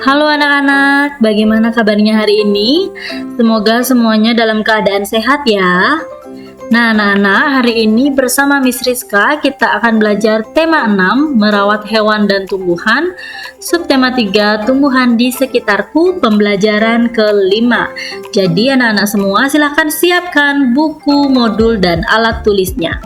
Halo anak-anak, bagaimana kabarnya hari ini? Semoga semuanya dalam keadaan sehat ya. Nah anak-anak, hari ini bersama Miss Rizka kita akan belajar tema 6, merawat hewan dan tumbuhan, subtema 3, tumbuhan di sekitarku, pembelajaran kelima. Jadi anak-anak semua silahkan siapkan buku, modul, dan alat tulisnya.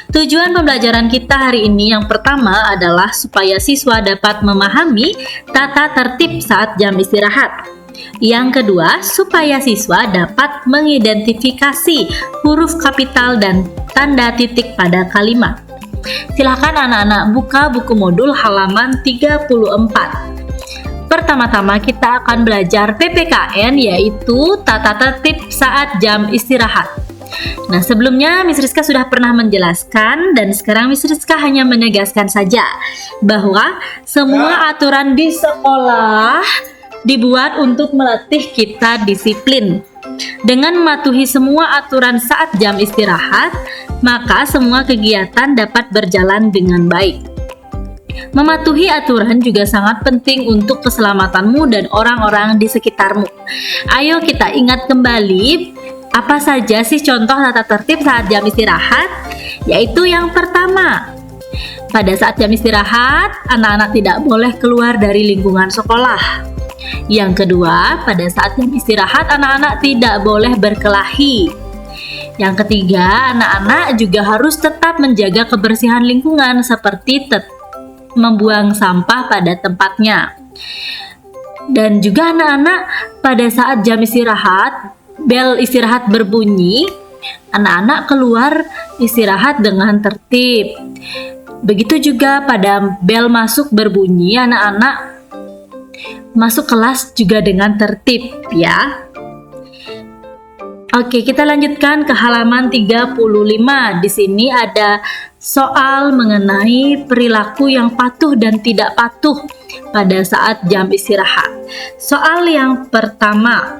Tujuan pembelajaran kita hari ini yang pertama adalah supaya siswa dapat memahami tata tertib saat jam istirahat. Yang kedua, supaya siswa dapat mengidentifikasi huruf kapital dan tanda titik pada kalimat. Silahkan anak-anak buka buku modul halaman 34. Pertama-tama kita akan belajar PPKN, yaitu tata tertib saat jam istirahat. Nah, sebelumnya Miss Rizka sudah pernah menjelaskan dan sekarang Miss Rizka hanya menegaskan saja bahwa semua aturan di sekolah dibuat untuk melatih kita disiplin. Dengan mematuhi semua aturan saat jam istirahat, maka semua kegiatan dapat berjalan dengan baik. Mematuhi aturan juga sangat penting untuk keselamatanmu dan orang-orang di sekitarmu. Ayo kita ingat kembali apa saja sih contoh tata tertib saat jam istirahat? Yaitu yang pertama, pada saat jam istirahat, anak-anak tidak boleh keluar dari lingkungan sekolah. Yang kedua, pada saat jam istirahat, anak-anak tidak boleh berkelahi. Yang ketiga, anak-anak juga harus tetap menjaga kebersihan lingkungan seperti membuang sampah pada tempatnya. Dan juga anak-anak pada saat jam istirahat, bel istirahat berbunyi, anak-anak keluar istirahat dengan tertib. Begitu juga pada bel masuk berbunyi, anak-anak masuk kelas juga dengan tertib ya. Oke, kita lanjutkan ke halaman 35. Di sini ada soal mengenai perilaku yang patuh dan tidak patuh pada saat jam istirahat. Soal yang pertama,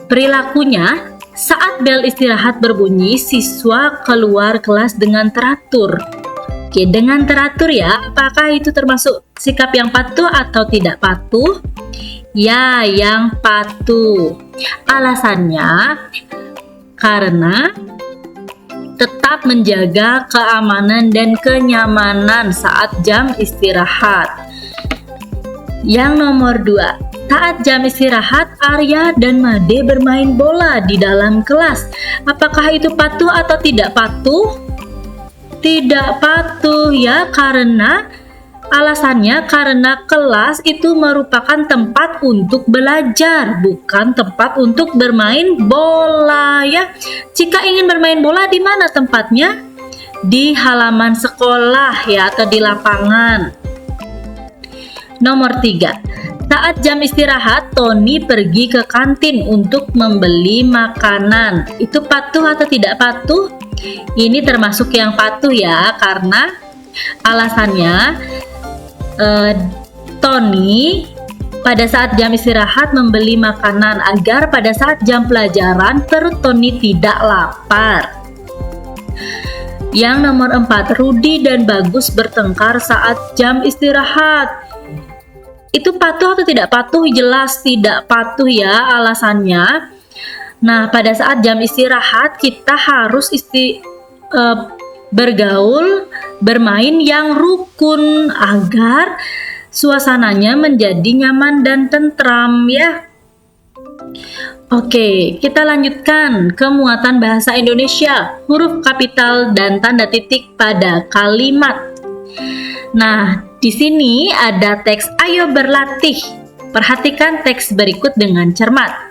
perilakunya, saat bel istirahat berbunyi, siswa keluar kelas dengan teratur. Oke, dengan teratur ya, apakah itu termasuk sikap yang patuh atau tidak patuh? Ya, yang patuh. Alasannya, karena tetap menjaga keamanan dan kenyamanan saat jam istirahat. Yang nomor 2, saat jam istirahat, Arya dan Made bermain bola di dalam kelas. Apakah itu patuh atau tidak patuh? Tidak patuh ya, karena alasannya karena kelas itu merupakan tempat untuk belajar, bukan tempat untuk bermain bola ya. Jika ingin bermain bola, di mana tempatnya? Di halaman sekolah ya, atau di lapangan. Nomor 3, saat jam istirahat, Tony pergi ke kantin untuk membeli makanan. Itu patuh atau tidak patuh? Ini termasuk yang patuh ya, karena alasannya Tony pada saat jam istirahat membeli makanan agar pada saat jam pelajaran perut Tony tidak lapar. Yang nomor 4, Rudy dan Bagus bertengkar saat jam istirahat. Itu patuh atau tidak patuh? Jelas tidak patuh ya, alasannya. Nah, pada saat jam istirahat kita harus bergaul, bermain yang rukun agar suasananya menjadi nyaman dan tentram ya. Oke, kita lanjutkan ke muatan bahasa Indonesia, huruf kapital dan tanda titik pada kalimat. Nah, di sini ada teks "Ayo berlatih". Perhatikan teks berikut dengan cermat.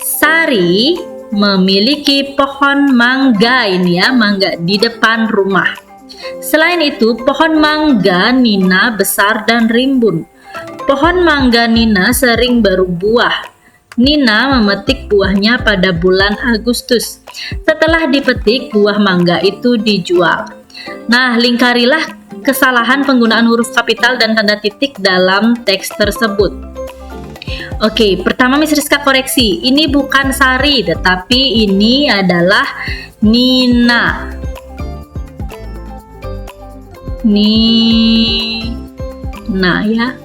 Sari memiliki pohon mangga, ini ya, mangga di depan rumah. Selain itu, pohon mangga Nina besar dan rimbun. Pohon mangga Nina sering berbuah. Nina memetik buahnya pada bulan Agustus. Setelah dipetik, buah mangga itu dijual. Nah, lingkarilah kesalahan penggunaan huruf kapital dan tanda titik dalam teks tersebut. Oke, pertama Miss Rizka koreksi. Ini bukan Sari, tetapi ini adalah Nina. Nina ya.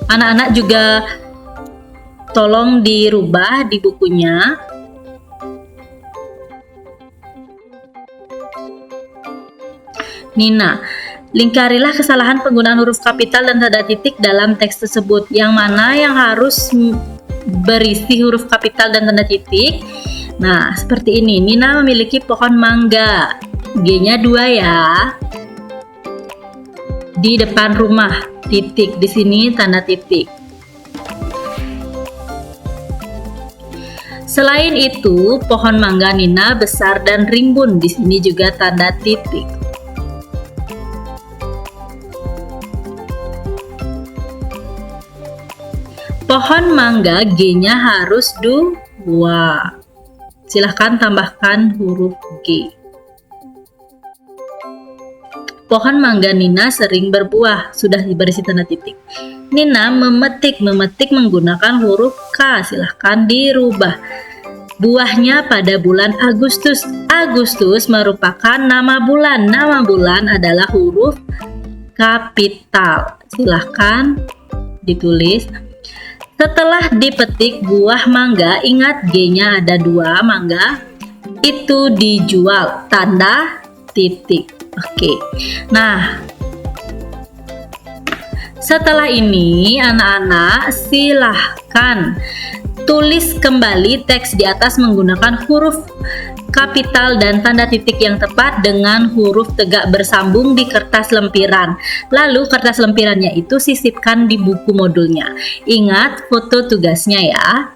Anak-anak juga tolong dirubah di bukunya. Nina, lingkarilah kesalahan penggunaan huruf kapital dan tanda titik dalam teks tersebut. Yang mana yang harus berisi huruf kapital dan tanda titik? Nah, seperti ini. Nina memiliki pohon mangga. G-nya 2 ya. Di depan rumah, titik. Di sini tanda titik. Selain itu, pohon mangga Nina besar dan rimbun. Di sini juga tanda titik. Pohon mangga G-nya harus 2. Silahkan tambahkan huruf G. Pohon mangga Nina sering berbuah. Sudah berisi tanda titik. Nina memetik. Memetik menggunakan huruf K. Silahkan dirubah. Buahnya pada bulan Agustus. Agustus merupakan nama bulan. Nama bulan adalah huruf kapital. Silahkan ditulis. Setelah dipetik buah mangga, ingat G-nya ada 2, mangga itu dijual, tanda titik. Oke. Nah, setelah ini anak-anak silahkan tulis kembali teks di atas menggunakan huruf kapital dan tanda titik yang tepat dengan huruf tegak bersambung di kertas lempiran. Lalu kertas lempirannya itu sisipkan di buku modulnya. Ingat foto tugasnya ya.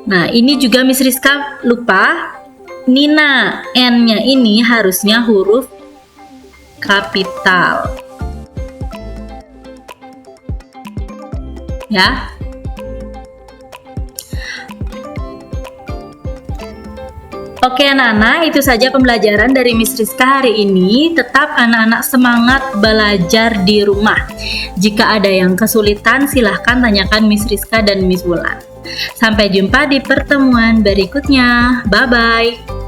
Nah, ini juga Miss Rizka lupa. Nina, N-nya ini harusnya huruf kapital. Ya. Oke anak-anak, itu saja pembelajaran dari Miss Rizka hari ini. Tetap anak-anak semangat belajar di rumah. Jika ada yang kesulitan, silahkan tanyakan Miss Rizka dan Miss Wulan. Sampai jumpa di pertemuan berikutnya. Bye-bye.